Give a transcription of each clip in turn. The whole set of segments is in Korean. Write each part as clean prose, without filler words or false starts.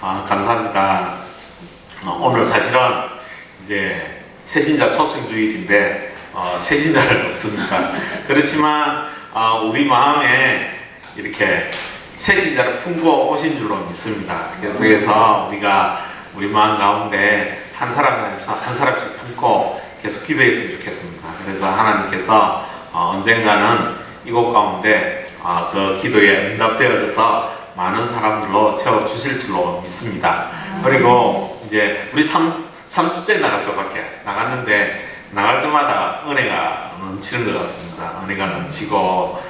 감사합니다. 오늘 사실은 이제 새신자 초청 주일인데 새신자는 없습니다. 그렇지만 우리 마음에 이렇게 새신자를 품고 오신 줄로 믿습니다. 계속해서 우리가 우리 마음 가운데 한 사람씩 품고 계속 기도했으면 좋겠습니다. 그래서 하나님께서 언젠가는 이곳 가운데 그 기도에 응답되어져서 많은 사람들로 채워주실 줄로 믿습니다. 그리고 이제 우리 3주째 나갔죠. 밖에 나갔는데 나갈 때마다 은혜가 넘치는 것 같습니다. 은혜가 넘치고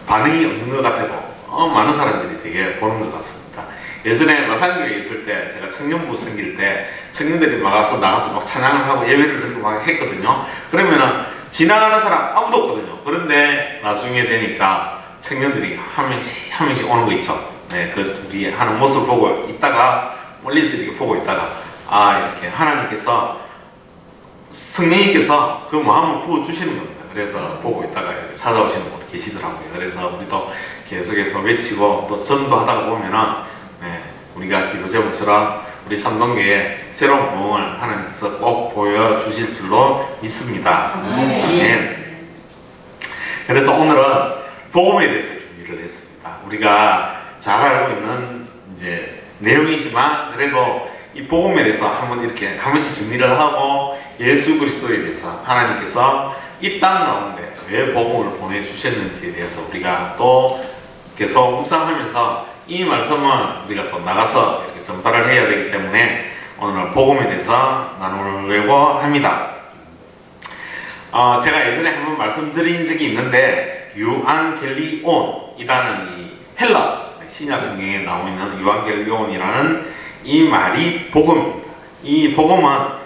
반응이 없는 것 같아도 많은 사람들이 되게 보는 것 같습니다. 예전에 마산교회에 있을 때 제가 청년부 섬길 때 청년들이 나가서 막 찬양을 하고 예배를 드리고 막 했거든요. 그러면은 지나가는 사람 아무도 없거든요. 그런데 나중에 되니까 청년들이 한 명씩 오는 거 있죠. 네, 그 우리 하는 모습을 보고 있다가 멀리서 이렇게 보고 있다가 이렇게 하나님께서 성령님께서 그 마음을 부어 주시는 겁니다. 그래서 보고 있다가 이렇게 찾아오시는 분이 계시더라고요. 그래서 우리도 계속해서 외치고 또 전도하다가 보면은 우리가 기도 제목처럼 우리 삼동교회 새로운 부흥을 하나님께서 꼭 보여주실 줄로 믿습니다. 그래서 오늘은 복음에 대해서 준비를 했습니다. 우리가 잘 알고 있는 이제 내용이지만 그래도 이 복음에 대해서 한 번씩 정리를 하고 예수 그리스도에 대해서 하나님께서 이 땅 가운데 왜 복음을 보내주셨는지에 대해서 우리가 또 계속 묵상하면서 이 말씀은 우리가 또 나가서 이렇게 전파를 해야 되기 때문에 오늘 복음에 대해서 나누려고 합니다. 제가 예전에 한번 말씀드린 적이 있는데 유앙겔리온이라는 이 헬라 신약 성경에 나오고 있는 유앙겔리온이라는 이 말이 복음입니다. 이 복음은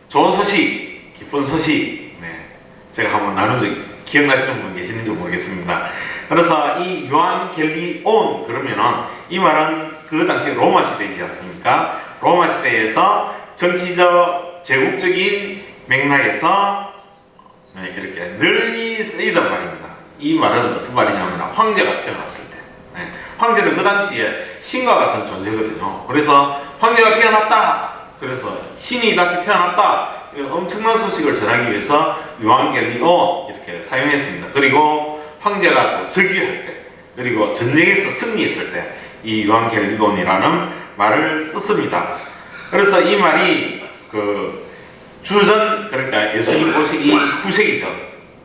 좋은 소식, 기쁜 소식. 제가 한번 나눈 적이 기억나시는 분 계시는지 모르겠습니다. 그래서 이 유앙겔리온 그러면은 이 말은 그 당시 로마 시대이지 않습니까? 로마 시대에서 정치적 제국적인 맥락에서 이렇게 널리 쓰이던 말입니다. 이 말은 어떤 말이냐면 황제가 태어났을 때 황제는 그 당시에 신과 같은 존재거든요. 그래서 황제가 태어났다. 그래서 신이 다시 태어났다. 이런 엄청난 소식을 전하기 위해서 유앙겔리온 이렇게 사용했습니다. 그리고 황제가 또 즉위할 때 그리고 전쟁에서 승리했을 때 이 유앙겔리온이라는 말을 썼습니다. 그래서 이 말이 그 주전 그러니까 예수님 오시기 9세기 전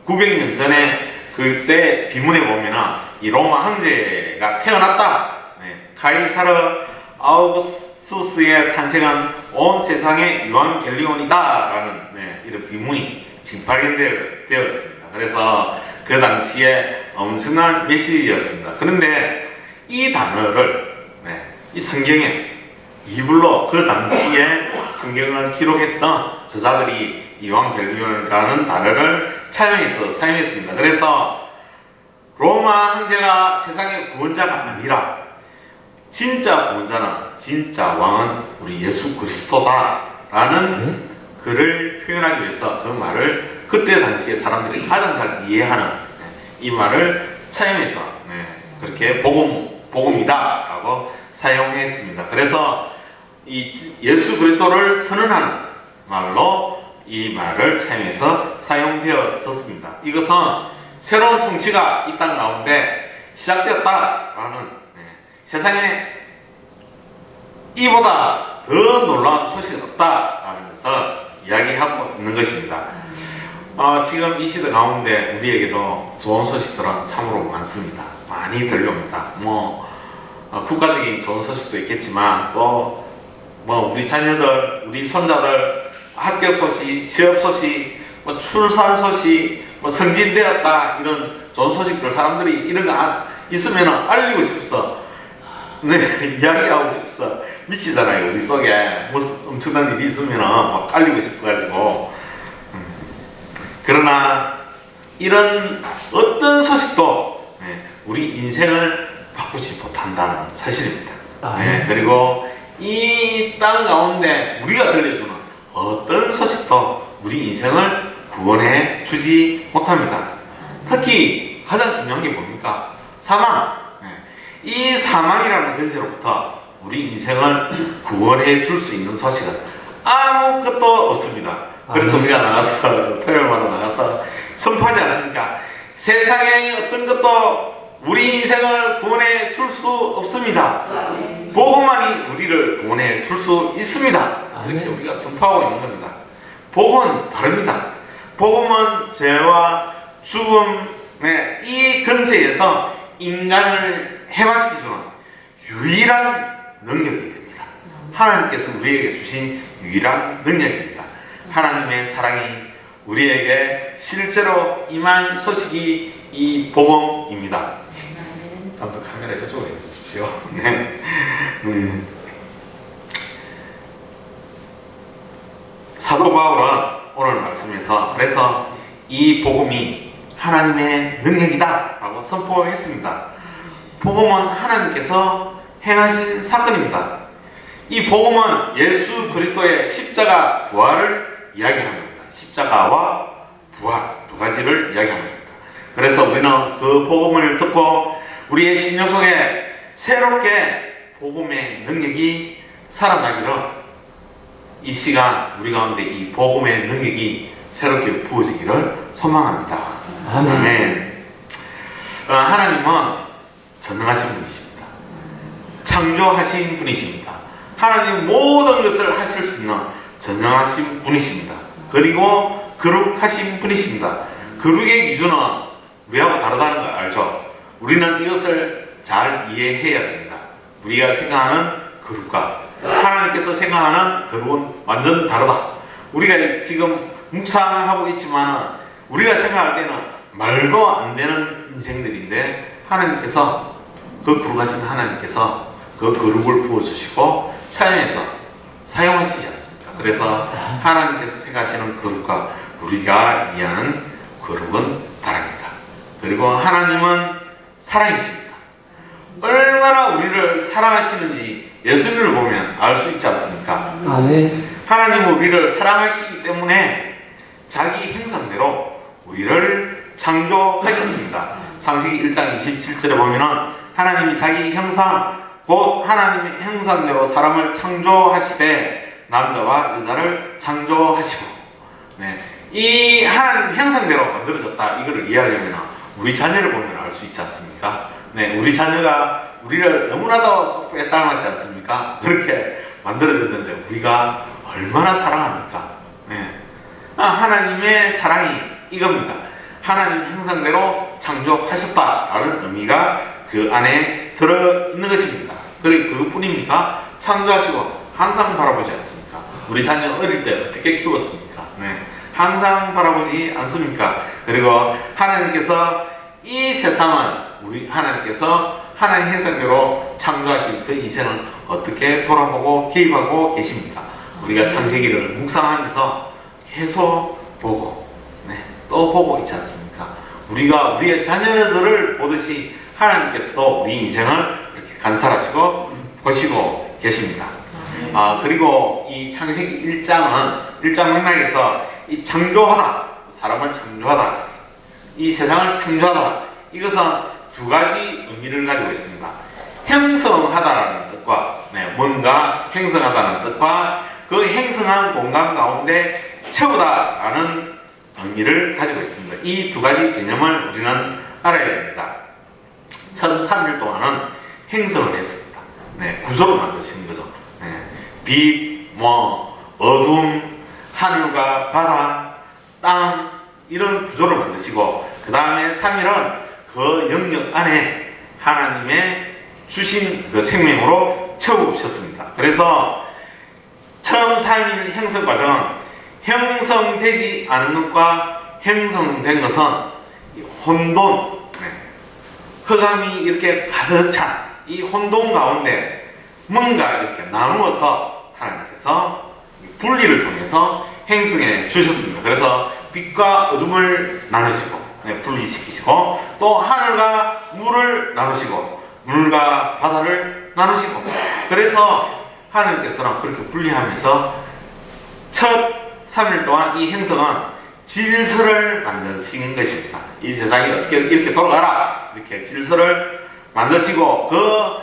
900년 전에 그때 비문에 보면은 이 로마 황제가 태어났다. 카이사르 아우구스투스의 탄생은 온 세상의 유앙겔리온이다라는 이런 비문이 지금 발견되었습니다. 그래서 그 당시에 엄청난 메시지였습니다. 그런데 이 단어를 이 성경에 이불로 그 당시에 성경을 기록했던 저자들이 유앙겔리온이라는 단어를 차용해서 사용했습니다. 그래서 로마 황제가 세상의 구원자가 아니라 진짜 구원자는 진짜 왕은 우리 예수 그리스도다라는 글을 표현하기 위해서 그 말을 그때 당시에 사람들이 가장 잘 이해하는 이 말을 차용해서 그렇게 복음이다 라고 사용했습니다. 그래서 이 예수 그리스도를 선언하는 말로 이 말을 차용해서 사용되어졌습니다. 이것은 새로운 통치가 이 땅 가운데 시작되었다라는 세상에 이보다 더 놀라운 소식은 없다라는 것을 이야기하고 있는 것입니다. 지금 이 시대 가운데 우리에게도 좋은 소식들은 참으로 많습니다. 많이 들려옵니다. 국가적인 좋은 소식도 있겠지만 또 우리 자녀들, 우리 손자들 합격 소식, 취업 소식, 출산 소식, 승진되었다 이런 좋은 소식들 사람들이 이런 거 있으면 알리고 싶어서 이야기하고 싶어서 미치잖아요. 우리 속에 무슨 엄청난 일이 있으면 막 알리고 싶어가지고 그러나 이런 어떤 소식도 우리 인생을 바꾸지 못한다는 사실입니다. 그리고 이 땅 가운데 우리가 들려주는 어떤 소식도 우리 인생을 구원해 주지 못합니다. 특히 가장 중요한 게 뭡니까? 사망. 이 사망이라는 현재로부터 우리 인생을 구원해 줄 수 있는 소식은 아무것도 없습니다. 그래서 우리가 나가서 토요일마다 나가서 선포하지 않습니까? 세상에 어떤 것도 우리 인생을 구원해 줄 수 없습니다. 복음만이 우리를 구원해 줄 수 있습니다. 이렇게 우리가 선포하고 있는 겁니다. 복음은 다릅니다. 복음은 죄와 죽음의 이 근세에서 인간을 해방시켜주는 유일한 능력이 됩니다. 하나님께서 우리에게 주신 유일한 능력입니다. 하나님의 사랑이 우리에게 실제로 임한 소식이 이 복음입니다. 다음부터 카메라 이쪽으로 해주십시오. 네. 사도 바울은 오늘 말씀에서 그래서 이 복음이 하나님의 능력이다 라고 선포했습니다. 복음은 하나님께서 행하신 사건입니다. 이 복음은 예수 그리스도의 십자가 부활을 이야기합니다. 십자가와 부활 두 가지를 이야기합니다. 그래서 우리는 그 복음을 듣고 우리의 심령 속에 새롭게 복음의 능력이 살아나기를 이 시간 우리 가운데 이 복음의 능력이 새롭게 부어지기를 소망합니다. 아멘. 하나님은 전능하신 분이십니다. 창조하신 분이십니다. 하나님 모든 것을 하실 수 있는 전능하신 분이십니다. 그리고 거룩하신 분이십니다. 거룩의 기준은 우리하고 다르다는 걸 알죠? 우리는 이것을 잘 이해해야 됩니다. 우리가 생각하는 거룩과 하나님께서 생각하는 거룩은 완전 다르다. 우리가 지금 묵상하고 있지만 우리가 생각할 때는 말도 안 되는 인생들인데 하나님께서 그 거룩하신 하나님께서 그 거룩을 부어주시고 찬양해서 사용하시지 않습니까? 그래서 하나님께서 생각하시는 거룩과 우리가 이해하는 거룩은 다릅니다. 그리고 하나님은 사랑이십니다. 얼마나 우리를 사랑하시는지 예수님을 보면 알 수 있지 않습니까? 하나님은 우리를 사랑하시기 때문에 자기 형상대로 우리를 창조하셨습니다. 창세기 1장 27절에 보면은 하나님이 자기 형상 곧 하나님의 형상대로 사람을 창조하시되 남자와 여자를 창조하시고 이 하나님 형상대로 만들어졌다. 이거를 이해하려면 우리 자녀를 보면 알 수 있지 않습니까? 우리 자녀가 우리를 너무나도 쏙 닮았지 않습니까? 그렇게 만들어졌는데 우리가 얼마나 사랑합니까? 하나님의 사랑이 이겁니다. 하나님 형상대로 창조하셨다라는 의미가 그 안에 들어있는 것입니다. 그리고 그뿐입니까? 창조하시고 항상 바라보지 않습니까? 우리 자녀 어릴 때 어떻게 키웠습니까? 항상 바라보지 않습니까? 그리고 하나님께서 이 세상은 우리 하나님께서 하나님 형상대로 창조하신 그 인생을 어떻게 돌아보고 개입하고 계십니까? 우리가 창세기를 묵상하면서 계속 보고 또 보고 있지 않습니까? 우리가 우리의 자녀들을 보듯이 하나님께서도 우리 인생을 그렇게 간살하시고 보시고 계십니다. 그리고 이 창세기 1장 맥락에서 이 창조하다, 사람을 창조하다, 이 세상을 창조하다, 이것은 두 가지 의미를 가지고 있습니다. 형성하다라는 뜻과 뭔가 형성하다는 뜻과 그 형성한 공간 가운데 채우다라는 의미를 가지고 있습니다. 이 두 가지 개념을 우리는 알아야 됩니다. 첫 3일 동안은 형성을 했습니다. 구조를 만드시는 거죠. 빛, 어둠, 하늘과 바다, 땅 이런 구조를 만드시고 그 다음에 3일은 그 영역 안에 하나님의 주신 그 생명으로 채우셨습니다. 그래서 처음 3일 형성 과정은 형성되지 않은 것과 형성된 것은 혼돈, 흑암이 이렇게 가득 찬 이 혼돈 가운데 뭔가 이렇게 나누어서 하나님께서 분리를 통해서 형성해 주셨습니다. 그래서 빛과 어둠을 나누시고 분리시키시고 또 하늘과 물을 나누시고 물과 바다를 나누시고 그래서 하나님께서는 그렇게 분리하면서 첫 3일 동안 이 행성은 질서를 만드신 것입니다. 이 세상이 어떻게 이렇게 돌아가라 이렇게 질서를 만드시고 그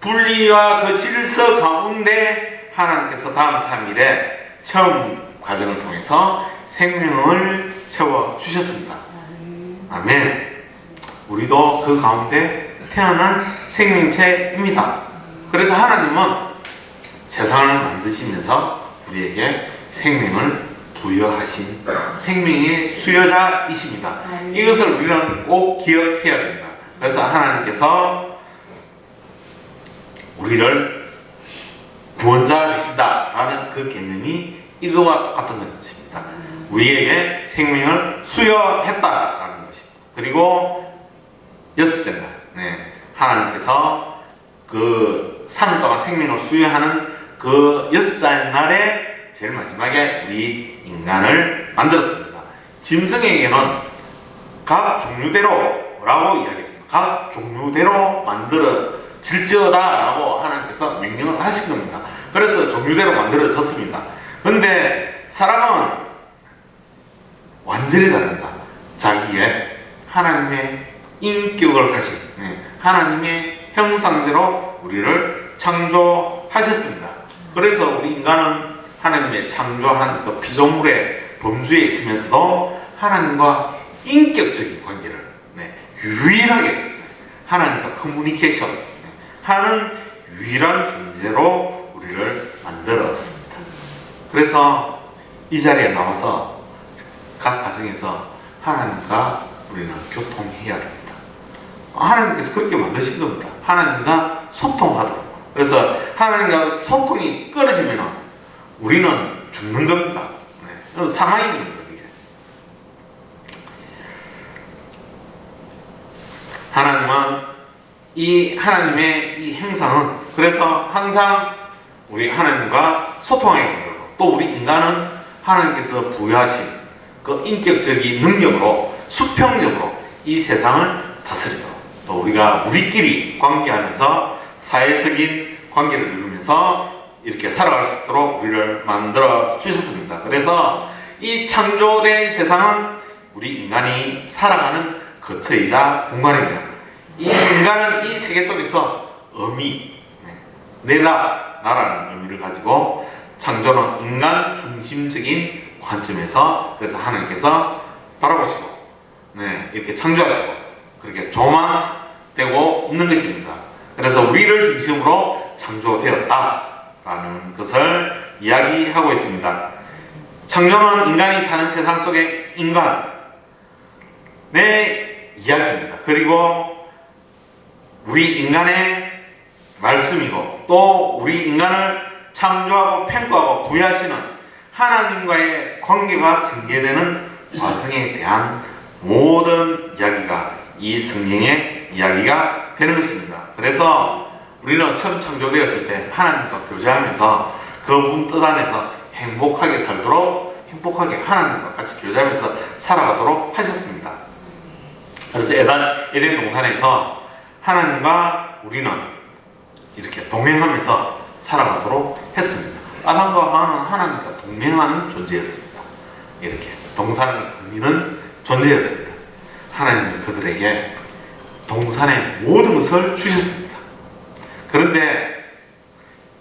분리와 그 질서 가운데 하나님께서 다음 3일에 체험 과정을 통해서 생명을 채워주셨습니다. 아멘. 우리도 그 가운데 태어난 생명체입니다. 그래서 하나님은 세상을 만드시면서 우리에게 생명을 부여하신 생명의 수여자이십니다. 이것을 우리는 꼭 기억해야 됩니다. 그래서 하나님께서 우리를 구원자 되신다라는 그 개념이 이거와 똑같은 것입니다. 우리에게 생명을 수여했다라는 것입니다. 그리고 여섯째 날, 하나님께서 그 3일 동안 생명을 수여하는 그 여섯째 날에 제일 마지막에 우리 인간을 만들었습니다. 짐승에게는 각 종류대로라고 이야기했습니다. 각 종류대로 만들어질지어다 라고 하나님께서 명령을 하신 겁니다. 그래서 종류대로 만들어졌습니다. 그런데 사람은 완전히 다릅니다. 자기의 하나님의 인격을 가진 하나님의 형상대로 우리를 창조하셨습니다. 그래서 우리 인간은 하나님의 창조한 그 피조물의 범주에 있으면서도 하나님과 인격적인 관계를 유일하게 하나님과 커뮤니케이션 하는 유일한 존재로 우리를 만들었습니다. 그래서 이 자리에 나와서 각 가정에서 하나님과 우리는 교통해야 됩니다. 하나님께서 그렇게 만드신 겁니다. 하나님과 소통하도록. 그래서 하나님과 소통이 끊어지면 우리는 죽는 겁니다. 사망이 됩니다. 하나님은 이 하나님의 이 행상은 그래서 항상 우리 하나님과 소통하게 만들고 또 우리 인간은 하나님께서 부여하신 그 인격적인 능력으로 수평적으로 이 세상을 다스리도록 또 우리가 우리끼리 관계하면서 사회적인 관계를 이루면서 이렇게 살아갈 수 있도록 우리를 만들어 주셨습니다. 그래서 이 창조된 세상은 우리 인간이 살아가는 거처이자 공간입니다. 이 인간은 이 세계 속에서 내다, 나라는 의미를 가지고 창조는 인간 중심적인 관점에서 그래서 하나님께서 바라보시고 이렇게 창조하시고 그렇게 조망되고 있는 것입니다. 그래서 우리를 중심으로 창조되었다라는 것을 이야기하고 있습니다. 창조는 인간이 사는 세상 속의 인간의 이야기입니다. 그리고 우리 인간의 말씀이고 또 우리 인간을 창조하고 평가하고 부여하시는 하나님과의 관계가 전개되는 과정에 대한 모든 이야기가 이 성경의 이야기가 되는 것입니다. 그래서 우리는 처음 창조되었을 때 하나님과 교제하면서 그분 뜻 안에서 행복하게 살도록 행복하게 하나님과 같이 교제하면서 살아가도록 하셨습니다. 그래서 에덴 동산에서 하나님과 우리는 이렇게 동행하면서 살아가도록 했습니다. 아담과 하와는 하나님과 동행하는 존재였습니다. 이렇게 동산을 거니는 존재였습니다. 하나님은 그들에게 동산의 모든 것을 주셨습니다. 그런데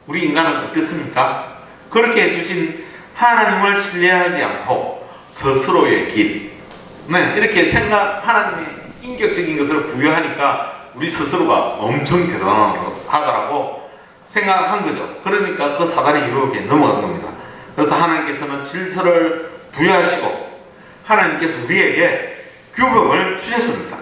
우리 인간은 어땠습니까? 그렇게 해주신 하나님을 신뢰하지 않고 스스로의 길, 이렇게 하나님의 인격적인 것을 부여하니까 우리 스스로가 엄청 대단하다고 생각한 거죠. 그러니까 그 사단의 유혹에 넘어간 겁니다. 그래서 하나님께서는 질서를 부여하시고 하나님께서 우리에게 규범을 주셨습니다.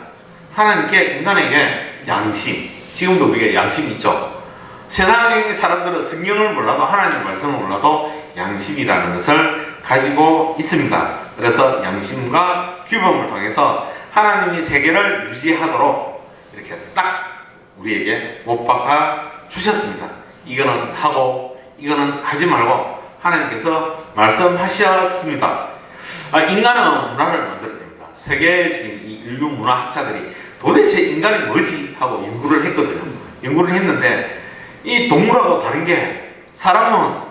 하나님께 인간에게 양심, 지금도 우리가 양심이 있죠. 세상의 사람들은 성경을 몰라도 하나님의 말씀을 몰라도 양심이라는 것을 가지고 있습니다. 그래서 양심과 규범을 통해서 하나님이 세계를 유지하도록 이렇게 딱 우리에게 못 박아 주셨습니다. 이거는 하고 이거는 하지 말고 하나님께서 말씀하셨습니다. 인간은 문화를 만들어냅니다. 세계적인 이 인류 문화학자들이 도대체 인간이 뭐지? 하고 연구를 했거든요. 연구를 했는데 이 동물하고 다른 게 사람은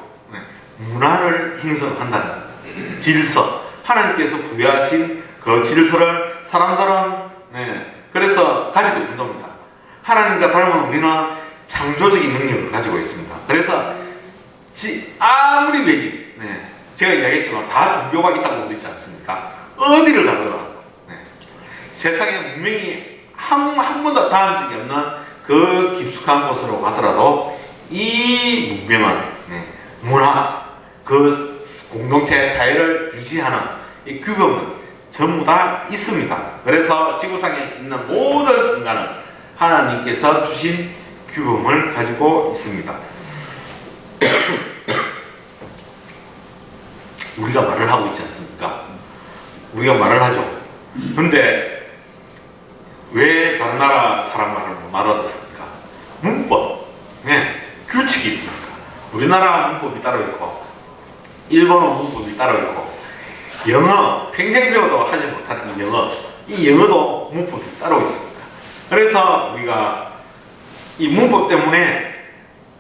문화를 형성한다는 질서, 하나님께서 부여하신 그 질서를 사람들은 그래서 가지고 있는 겁니다. 하나님과 닮은 우리는 창조적인 능력을 가지고 있습니다. 그래서 아무리 외지, 제가 이야기했지만 다 종교가 있다고 그러지 않습니까? 어디를 가더라도 세상에 문명이 한 번도 닿은 적이 없는 그 깊숙한 곳으로 가더라도 이 문명은 문화, 그 공동체 사회를 유지하는 이 규범은 전부 다 있습니다. 그래서 지구상에 있는 모든 인간은 하나님께서 주신 규범을 가지고 있습니다. 우리가 말을 하고 있지 않습니까? 우리가 말을 하죠. 근데 왜 다른 나라 사람 말을 못 알아듣습니까? 문법, 규칙이 있습니다. 우리나라 문법이 따로 있고 일본어 문법이 따로 있고 영어, 평생 배워도 하지 못하는 이 영어도 문법이 따로 있습니다. 그래서 우리가 이 문법 때문에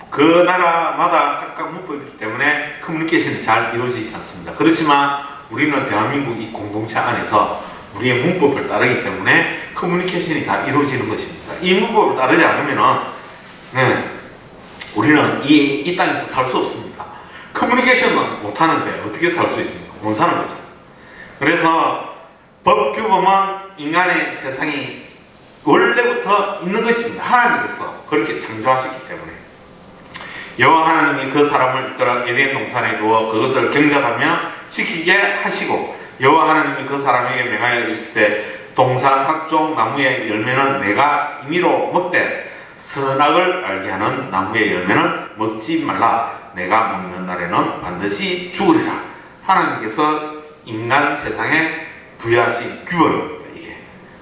그 나라마다 각각 문법이 있기 때문에 커뮤니케이션이 잘 이루어지지 않습니다. 그렇지만 우리는 대한민국 이 공동체 안에서 우리의 문법을 따르기 때문에 커뮤니케이션이 다 이루어지는 것입니다. 이 문법을 따르지 않으면 우리는 이 땅에서 살 수 없습니다. 커뮤니케이션은 못하는데 어떻게 살 수 있습니까? 못 사는 거죠. 그래서 법규범은 인간의 세상이 원래부터 있는 것입니다. 하나님께서 그렇게 창조하셨기 때문에 여호와 하나님이 그 사람을 이끌어 에덴 동산에 두어 그것을 경작하며 지키게 하시고 여호와 하나님이 그 사람에게 명하여 이르시되 동산 각종 나무의 열매는 내가 임의로 먹되 선악을 알게 하는 나무의 열매는 먹지 말라. 내가 먹는 날에는 반드시 죽으리라. 하나님께서 인간 세상에 부여하신 규범입니다. 이게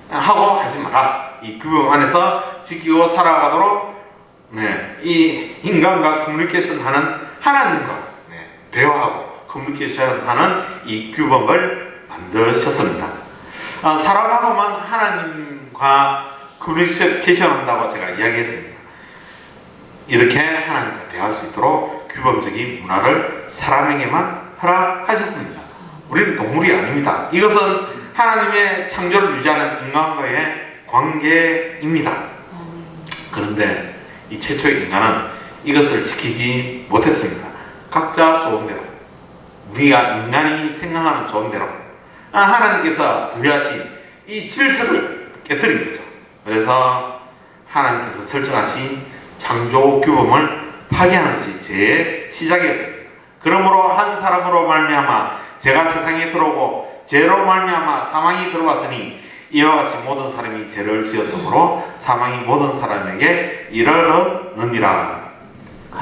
하고 하지 마라. 이 규범 안에서 지키고 살아가도록 이 인간과 커뮤니케이션 하는 하나님과 대화하고 커뮤니케이션 하는 이 규범을 만드셨습니다. 사람하고만 하나님과 커뮤니케이션 한다고 제가 이야기했습니다. 이렇게 하나님과 대화할 수 있도록 규범적인 문화를 사람에게만 허락하셨습니다. 우리는 동물이 아닙니다. 이것은 하나님의 창조를 유지하는 인간과의 관계입니다. 그런데 이 최초의 인간은 이것을 지키지 못했습니다. 각자 좋은 대로, 우리가 인간이 생각하는 좋은 대로 하나님께서 부여하신 이 질서를 깨뜨린 거죠. 그래서 하나님께서 설정하신 창조 규범을 파괴하는 것이 죄의 시작이었습니다. 그러므로 한 사람으로 말미암아 죄가 세상에 들어오고 죄로 말미암아 사망이 들어왔으니 이와 같이 모든 사람이 죄를 지었으므로 사망이 모든 사람에게 이르렀느니라.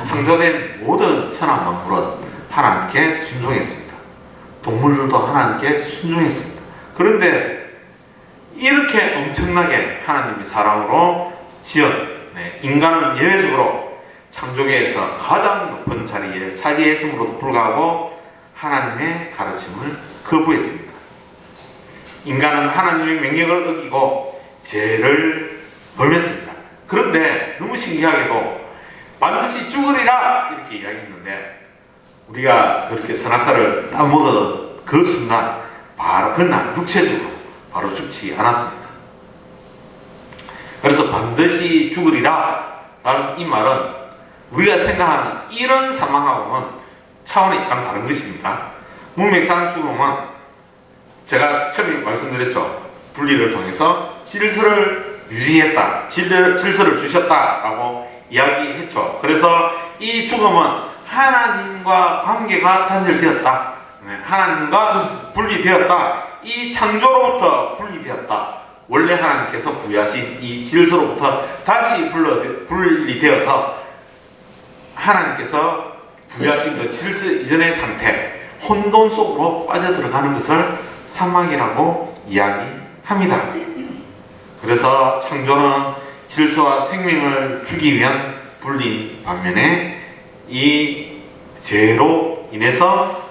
창조된 모든 천하 만물은 하나님께 순종했습니다. 동물들도 하나님께 순종했습니다. 그런데 이렇게 엄청나게 하나님이 사랑으로 지은 인간은 예외적으로 창조계에서 가장 높은 자리에 차지했음으로도 불구하고 하나님의 가르침을 거부했습니다. 인간은 하나님의 명령을 어기고 죄를 범했습니다. 그런데 너무 신기하게도 반드시 죽으리라 이렇게 이야기했는데 우리가 그렇게 선악과를 먹은 그 순간 바로 그날 육체적으로 바로 죽지 않았습니다. 그래서 반드시 죽으리라 라는 이 말은 우리가 생각하는 이런 사망하고는 차원이 약간 다른 것입니다. 문맥상 죽음은 제가 처음에 말씀드렸죠. 분리를 통해서 질서를 유지했다, 질서를 주셨다라고 이야기했죠. 그래서 이 죽음은 하나님과 관계가 단절되었다, 하나님과 분리되었다, 이 창조로부터 분리되었다. 원래 하나님께서 부여하신 이 질서로부터 다시 분리되어서 하나님께서 부여하신 그 질서 이전의 상태, 혼돈 속으로 빠져들어가는 것을 사망이라고 이야기합니다. 그래서 창조는 질서와 생명을 주기 위한 분리인 반면에 이 죄로 인해서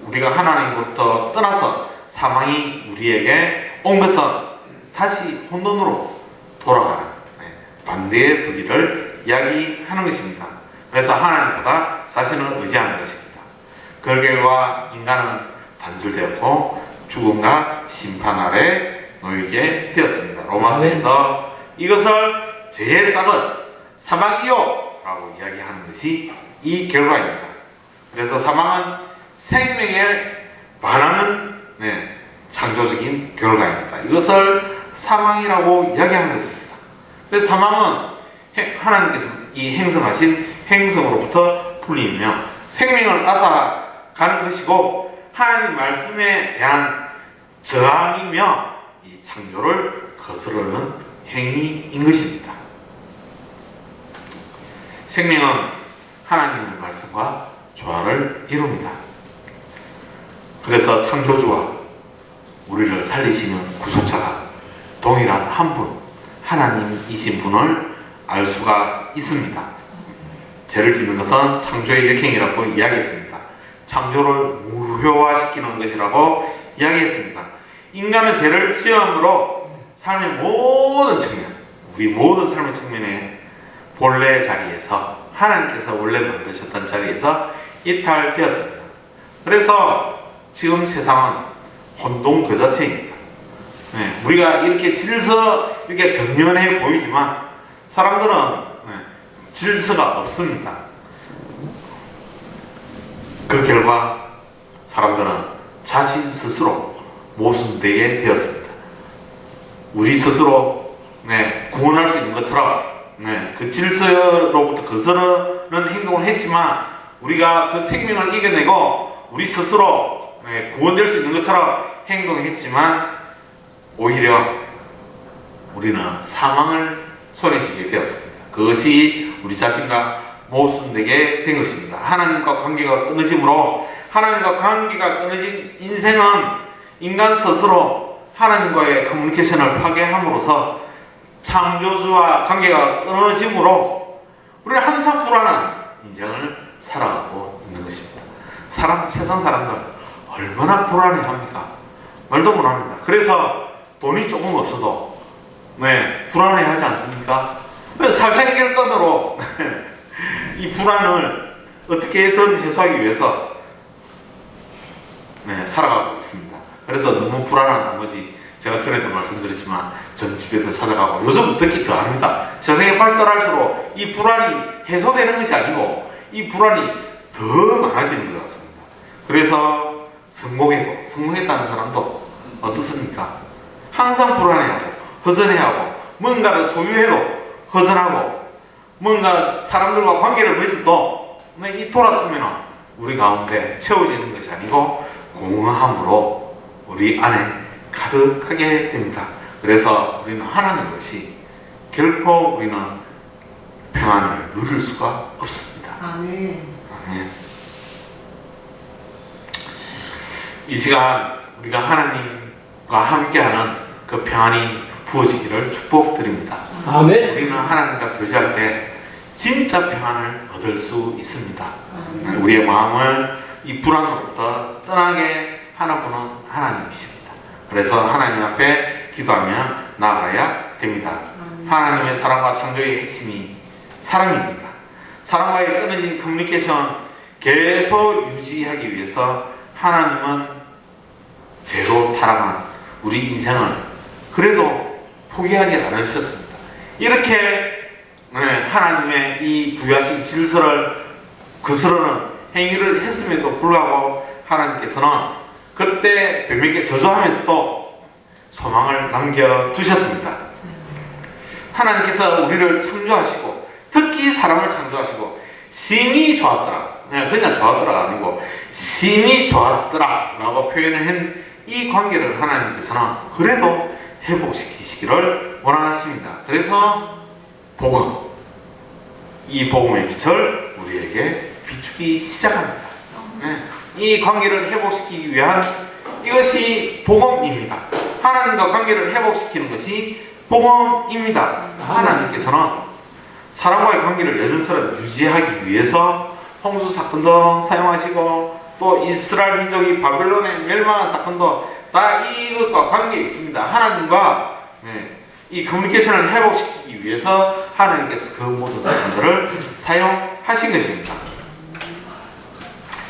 우리가 하나님으로부터 떠나서 사망이 우리에게 온 것은 다시 혼돈으로 돌아가는 반대의 분리를 이야기하는 것입니다. 그래서 하나님보다 자신을 의지하는 것입니다. 그 결과 인간은 단절되었고 죽음과 심판 아래 놓이게 되었습니다. 로마서에서 이것을 죄의 싹은 사망이요 라고 이야기하는 것이 이 결과입니다. 그래서 사망은 생명에 반하는 창조적인 결과입니다. 이것을 사망이라고 이야기하는 것입니다. 그래서 사망은 하나님께서 이 행성하신 행성으로부터 풀리며 생명을 앗아가는 것이고 하나님 말씀에 대한 저항이며 이 창조를 거스르는 행위인 것입니다. 생명은 하나님의 말씀과 조화를 이룹니다. 그래서 창조주와 우리를 살리시는 구속자가 동일한 한 분, 하나님이신 분을 알 수가 있습니다. 죄를 짓는 것은 창조의 역행이라고 이야기했습니다. 창조를 무효화시키는 것이라고 이야기했습니다. 인간은 죄를 지음으로 삶의 모든 측면, 우리 모든 삶의 측면에 본래 자리에서 하나님께서 원래 만드셨던 자리에서 이탈되었습니다. 그래서 지금 세상은 혼돈 그 자체입니다. 우리가 이렇게 질서 이렇게 정연해 보이지만 사람들은 질서가 없습니다. 그 결과 사람들은 자신 스스로 모순되게 되었습니다. 우리 스스로 구원할 수 있는 것처럼 그 질서로부터 거스르는 행동을 했지만 우리가 그 생명을 이겨내고 우리 스스로 구원될 수 있는 것처럼 행동했지만 오히려 우리는 사망을 손에 쥐게 되었습니다. 그것이 우리 자신과 모순되게 된 것입니다. 하나님과 관계가 끊어짐으로 하나님과 관계가 끊어진 인생은 인간 스스로 하나님과의 커뮤니케이션을 파괴함으로써 창조주와 관계가 끊어짐으로 우리는 항상 불안한 인생을 살아가고 있는 것입니다. 세상 사람들 얼마나 불안해합니까? 말도 못합니다. 그래서 돈이 조금 없어도 불안해하지 않습니까? 살생결단으로 이 불안을 어떻게든 해소하기 위해서 살아가고 있습니다. 그래서 너무 불안한 나머지 제가 전에도 말씀드렸지만 전주변을 찾아가고 요즘 특히 더합니다. 세상이 발달할수록 이 불안이 해소되는 것이 아니고 이 불안이 더 많아지는 것 같습니다. 그래서 성공했다는 사람도 어떻습니까? 항상 불안해하고 허전해하고 뭔가를 소유해도 허전하고 뭔가 사람들과 관계를 맺어도 이 돌았으면 우리 가운데 채워지는 것이 아니고 공허함으로 우리 안에 가득하게 됩니다. 그래서 우리는 하나님 없이 결코 우리는 평안을 누릴 수가 없습니다. 아멘. 아멘. 이 시간 우리가 하나님과 함께하는 그 평안이 부어지기를 축복드립니다. 아멘. 우리는 하나님과 교제할 때 진짜 평안을 얻을 수 있습니다. 우리의 마음을 이 불안으로부터 떠나게 하는 분은 하나님이십니다. 그래서 하나님 앞에 기도하며 나아가야 됩니다. 하나님의 사랑과 창조의 핵심이 사랑입니다. 사랑과의 끊어진 커뮤니케이션 계속 유지하기 위해서 하나님은 죄로 타락한 우리 인생을 그래도 포기하지 않으셨습니다. 이렇게 하나님의 이 부여하신 질서를 거스르는 행위를 했음에도 불구하고 하나님께서는 그때 별명께 저주하면서도 소망을 남겨두셨습니다. 하나님께서 우리를 창조하시고 특히 사람을 창조하시고 심히 좋았더라. 그냥 좋았더라가 아니고 심히 좋았더라 라고 표현을 한 이 관계를 하나님께서는 그래도 회복시키시기를 원하십니다. 그래서 복음, 이 복음의 빛을 우리에게 비추기 시작합니다. 이 관계를 회복시키기 위한 이것이 복음입니다. 하나님과 관계를 회복시키는 것이 복음입니다. 하나님께서는 사람과의 관계를 예전처럼 유지하기 위해서 홍수 사건도 사용하시고 또 이스라엘 민족이 바벨론에 멸망한 사건도 다 이것과 관계가 있습니다. 하나님과 이 커뮤니케이션을 회복시키기 위해서 하나님께서 그 모든 사건들을 사용하신 것입니다.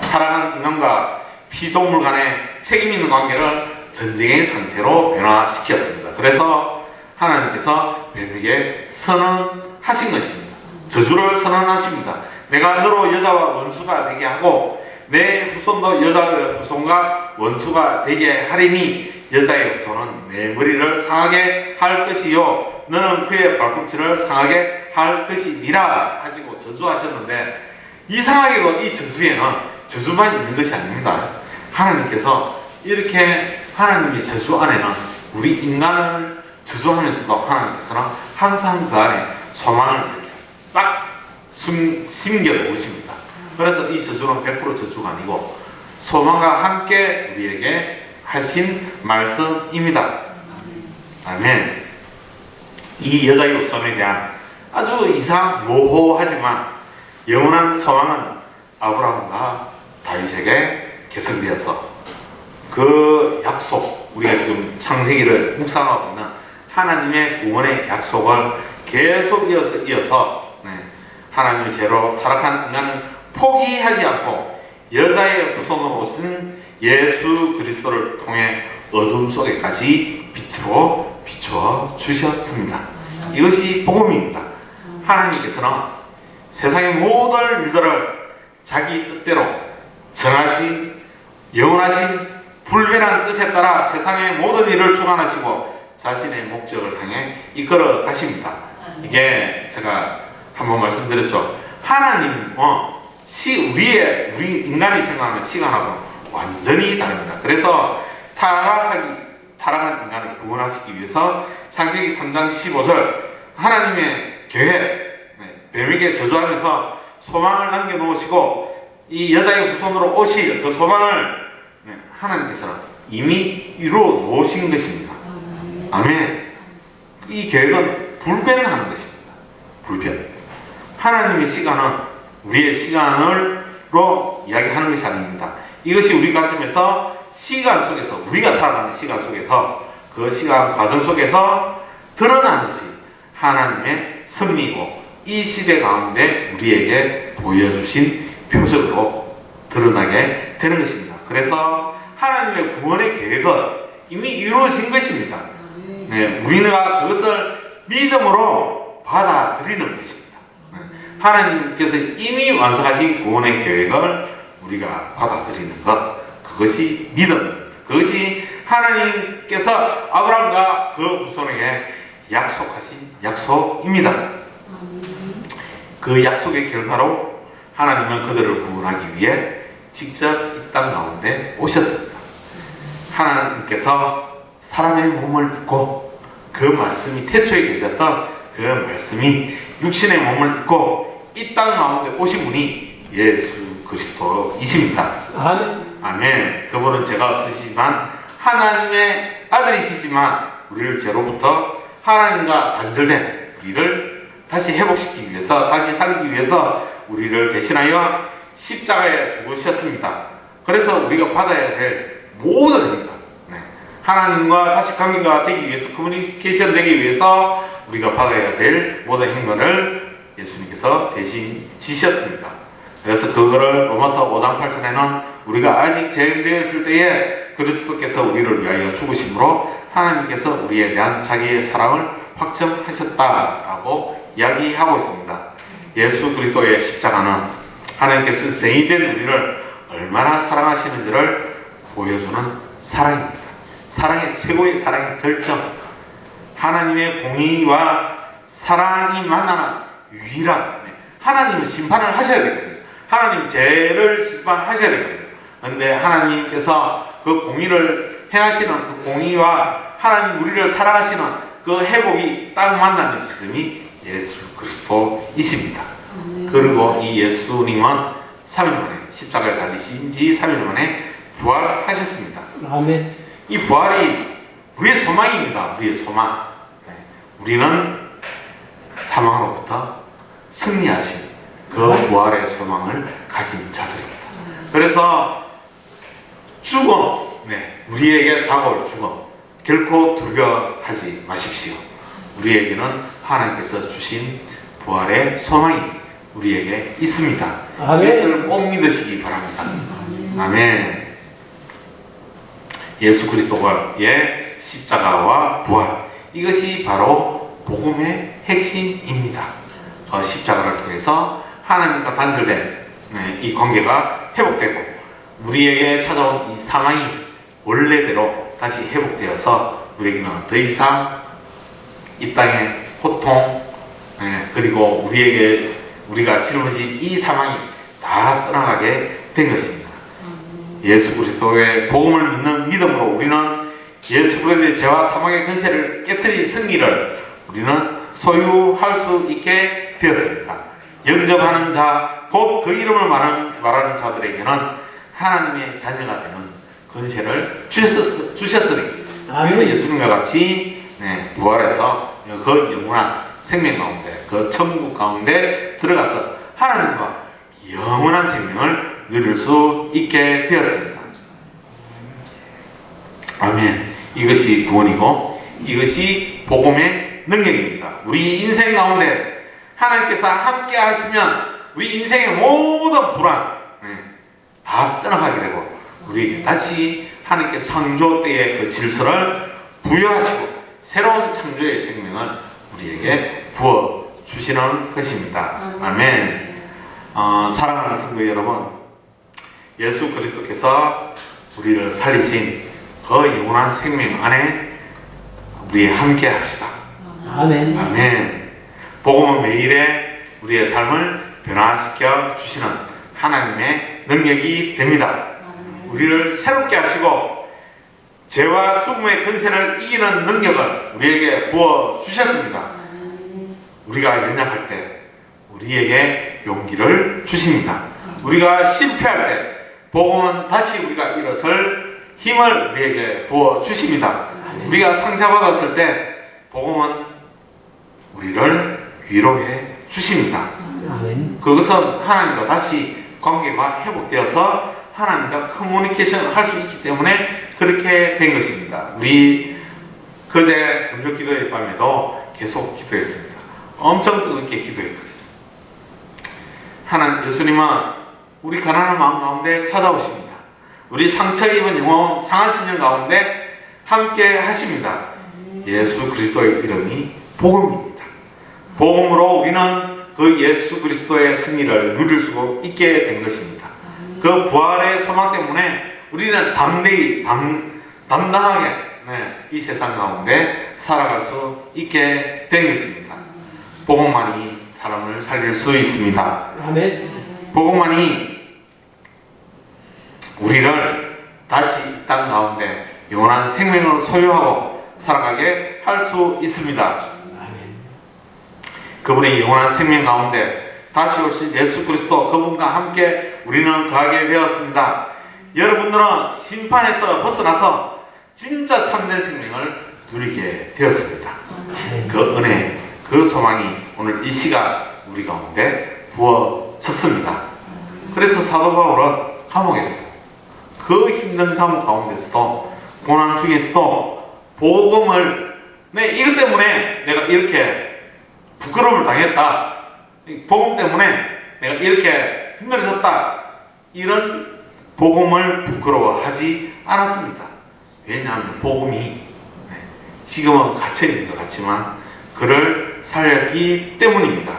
사랑하는 인간과 피조물 간의 책임 있는 관계를 전쟁의 상태로 변화시켰습니다. 그래서 하나님께서 뱀에게 선언하신 것입니다. 저주를 선언하십니다. 내가 너로 여자와 원수가 되게 하고 내 후손도 여자의 후손과 원수가 되게 하리니 여자의 후손은 내 머리를 상하게 할 것이요 너는 그의 발꿈치를 상하게 할 것이니라 하시고 저주하셨는데, 이상하게도 이 저주에는 저주만 있는 것이 아닙니다. 하나님께서 이렇게 하나님의 저주 안에는 우리 인간을 저주하면서도 하나님께서는 항상 그 안에 소망을 이렇게 딱 심겨 놓으십니다. 그래서 이 저주는 100% 저주가 아니고 소망과 함께 우리에게 하신 말씀입니다. 아멘. 이 여자의 후손에 대한 아주 모호하지만 영원한 소망은 아브라함과 다윗에게 계승되어서 그 약속, 우리가 지금 창세기를 묵상하고 있는 하나님의 구원의 약속을 계속 이어서 하나님의 죄로 타락한 인간을 포기하지 않고 여자의 후손으로 오신 예수 그리스도를 통해 어둠 속에까지 빛으로 비추어 주셨습니다. 이것이 복음입니다. 하나님께서는 세상의 모든 일들을 자기 뜻대로 정하신 영원하신 불변한 뜻에 따라 세상의 모든 일을 주관하시고 자신의 목적을 향해 이끌어 가십니다. 이게 제가 한번 말씀드렸죠. 하나님은 우리 인간이 생각하는 시간하고는 완전히 다릅니다. 그래서 타락한 인간을 구원하시기 위해서 창세기 3장 15절 하나님의 계획, 뱀에게 저주하면서 소망을 남겨놓으시고 이 여자의 후손으로 오실 그 소망을 하나님께서는 이미 이루어 놓으신 것입니다. 아멘. 이 계획은 불변하는 것입니다. 불변. 하나님의 시간은 우리의 시간으로 이야기하는 것이 아닙니다. 이것이 우리 관점에서 시간 속에서, 우리가 살아가는 시간 속에서, 그 시간 과정 속에서 드러나는 것이 하나님의 섭리이고 이 시대 가운데 우리에게 보여주신 표적으로 드러나게 되는 것입니다. 그래서 하나님의 구원의 계획은 이미 이루어진 것입니다. 우리가 그것을 믿음으로 받아들이는 것입니다. 하나님께서 이미 완성하신 구원의 계획을 우리가 받아들이는 것, 그것이 믿음입니다. 그것이 하나님께서 아브라함과 그 후손에게 약속하신 약속입니다. 그 약속의 결과로 하나님은 그들을 구원하기 위해 직접 이 땅 가운데 오셨습니다. 하나님께서 사람의 몸을 입고 그 말씀이 태초에 계셨던 그 말씀이 육신의 몸을 입고 이 땅 가운데 오신 분이 예수 그리스도이십니다. 아멘. 아멘. 그분은 죄가 없으시지만 하나님의 아들이시지만 우리를 죄로부터 하나님과 단절된 우리를 다시 회복시키기 위해서, 다시 살리기 위해서 우리를 대신하여 십자가에 죽으셨습니다. 그래서 우리가 받아야 될 모든 행위가 하나님과 다시 관계가 되기 위해서, 커뮤니케이션 되기 위해서 우리가 받아야 될 모든 행위를 예수님께서 대신 지셨습니다. 그래서 그거를 로마서 5장 8절에는 우리가 아직 죄인되었을 때에 그리스도께서 우리를 위하여 죽으심으로 하나님께서 우리에 대한 자기의 사랑을 확증하셨다라고 이야기하고 있습니다. 예수 그리스도의 십자가는 하나님께서 죄인된 우리를 얼마나 사랑하시는지를 보여주는 사랑입니다. 사랑의 최고의 사랑의 절정, 하나님의 공의와 사랑이 만나는 유일한, 하나님은 심판을 하셔야 되거든요. 하나님 죄를 심판하셔야 되거든요. 그런데 하나님께서 그 공의를 행하시는 그 공의와 하나님 우리를 사랑하시는 그 회복이 딱 만나는 지점이 예수 그리스도이십니다. 그리고 이 예수님은 3일 만에 십자가에 달리신 지 3일 만에 부활하셨습니다. 아멘. 이 부활이 우리의 소망입니다. 우리의 소망. 우리는 사망으로부터 승리하신 그 부활의 소망을 가진 자들입니다. 그래서 죽음, 우리에게 다가올 죽음 결코 두려워하지 마십시오. 우리에게는 하나님께서 주신 부활의 소망이 우리에게 있습니다. 이것을 꼭 믿으시기 바랍니다. 아멘. 예수 그리스도의 십자가와 부활, 이것이 바로 복음의 핵심입니다. 십자가를 통해서 하나님과 단절된 이 관계가 회복되고 우리에게 찾아온 이 상황이 원래대로 다시 회복되어서 우리에게는 더 이상 이 땅의 고통 그리고 우리가 짊어진 이 상황이 다 떠나가게 된 것입니다. 예수 그리스도의 복음을 믿는 믿음으로 우리는 예수 그리스도의 죄와 사망의 권세를 깨트린 승리를 우리는 소유할 수 있게 되었습니다. 영접하는 자, 곧 그 이름을 말하는 자들에게는 하나님의 자녀가 되는 권세를 주셨으니 우리는 예수님과 같이 부활해서 그 영원한 생명 가운데, 그 천국 가운데 들어가서 하나님과 영원한 생명을 누릴 수 있게 되었습니다. 아멘. 이것이 구원이고 이것이 복음의 능력입니다. 우리 인생 가운데 하나님께서 함께 하시면 우리 인생의 모든 불안 다 떠나가게 되고 우리에게 다시 하나님께 창조 때의 그 질서를 부여하시고 새로운 창조의 생명을 우리에게 부어주시는 것입니다. 아멘. 사랑하는 성도 여러분, 예수 그리스도께서 우리를 살리신 그 영원한 생명 안에 우리 함께 합시다. 아멘. 아멘. 복음은 매일의 우리의 삶을 변화시켜 주시는 하나님의 능력이 됩니다. 우리를 새롭게 하시고 죄와 죽음의 권세를 이기는 능력을 우리에게 부어 주셨습니다. 우리가 연약할 때 우리에게 용기를 주십니다. 우리가 실패할 때 복음은 다시 우리가 일어설 힘을 우리에게 부어 주십니다. 우리가 상처받았을 때 복음은 우리를 위로해 주십니다. 그것은 하나님과 다시 관계가 회복되어서 하나님과 커뮤니케이션 할 수 있기 때문에 그렇게 된 것입니다. 우리 그제 금요 기도회 밤에도 계속 기도했습니다. 엄청 뜨겁게 기도했거든요. 예수님은 우리 가난한 마음 가운데 찾아오십니다. 우리 상처 입은 영혼 상한 심령 가운데 함께 하십니다. 예수 그리스도의 이름이 복음입니다. 복음으로 우리는 그 예수 그리스도의 승리를 누릴 수 있게 된 것입니다. 그 부활의 소망 때문에 우리는 담당하게 이 세상 가운데 살아갈 수 있게 된 것입니다. 복음만이 사람을 살릴 수 있습니다. 아멘. 복음만이 우리를 다시 이 땅 가운데 영원한 생명을 소유하고 살아가게 할 수 있습니다. 아멘. 그분의 영원한 생명 가운데 다시 오신 예수 그리스도 그분과 함께 우리는 거하게 되었습니다. 여러분들은 심판에서 벗어나서 진짜 참된 생명을 누리게 되었습니다. 그 은혜, 그 소망이 오늘 이 시간 우리 가운데 부어졌습니다. 그래서 사도 바울은 감옥에서 그 힘든 감옥 가운데서도 고난 중에서도 복음을 이것 때문에 내가 이렇게 부끄러움을 당했다. 복음 때문에 내가 이렇게 힘들어졌다. 이런 복음을 부끄러워하지 않았습니다. 왜냐하면 복음이 지금은 갇혀있는 것 같지만 그를 살렸기 때문입니다.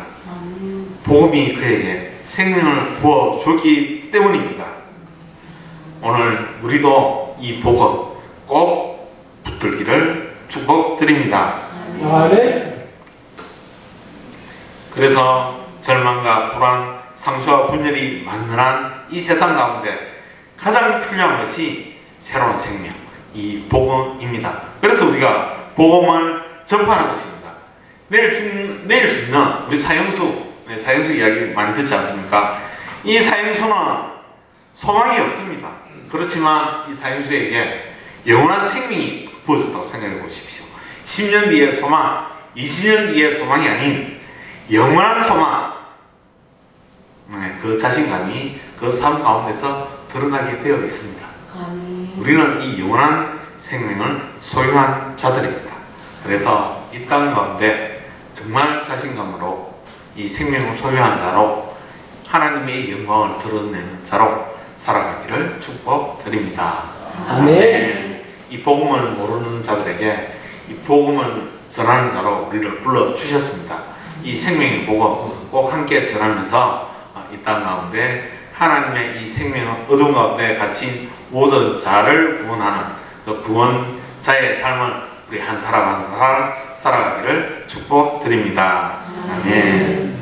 복음이 그에게 생명을 부어주기 때문입니다. 오늘 우리도 이 복음 꼭 붙들기를 축복드립니다. 아멘. 그래서 절망과 불안, 상처와 분열이 만연한 이 세상 가운데 가장 필요한 것이 새로운 생명, 이 복음입니다. 그래서 우리가 복음을 전파하는 것입니다. 내일 죽는 우리 사형수 이야기 많이 듣지 않습니까? 이 사형수는 소망이 없습니다. 그렇지만 이 사형수에게 영원한 생명이 부어졌다고 생각해 보십시오. 10년 뒤의 소망, 20년 뒤의 소망이 아닌 영원한 소망, 그 자신감이 그 삶 가운데서 드러나게 되어 있습니다. 우리는 이 영원한 생명을 소유한 자들입니다. 그래서 이 땅 가운데 정말 자신감으로 이 생명을 소유한 자로 하나님의 영광을 드러내는 자로 살아가기를 축복드립니다. 아멘. 이 복음을 모르는 자들에게 이 복음을 전하는 자로 우리를 불러 주셨습니다. 이 생명의 복음 꼭 함께 전하면서 이 땅 가운데 하나님의 이 생명의 어둠 가운데 갇힌 모든 자를 구원하는 그 구원자의 삶을 우리 한 사람 한 사람 살아가기를 축복드립니다. 아멘.